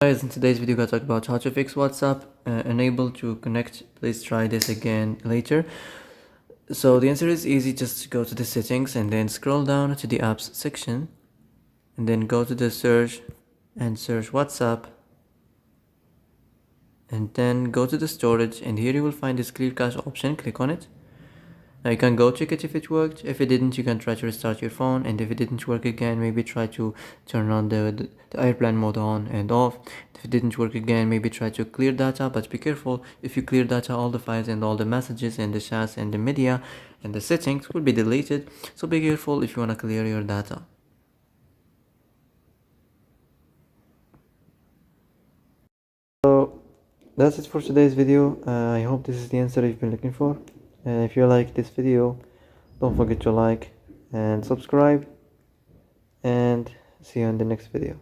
Guys, in today's video, we're going to talk about how to fix WhatsApp unable to connect. Please try this again later. So the answer is easy. Just go to the settings and then scroll down to the apps section and then go to the search and search WhatsApp, and then go to the storage, and here you will find this clear cache option. Click on it. Now you can go check it if it worked. If it didn't, you can try to restart your phone, and if it didn't work again, maybe try to turn on the airplane mode on and off. If it didn't work again, maybe try to clear data, but be careful. If you clear data, all the files and all the messages and the chats and the media and the settings will be deleted, so be careful if you want to clear your data. So that's it for today's video. I hope this is the answer you've been looking for. And if you like this video, don't forget to like and subscribe, and see you in the next video.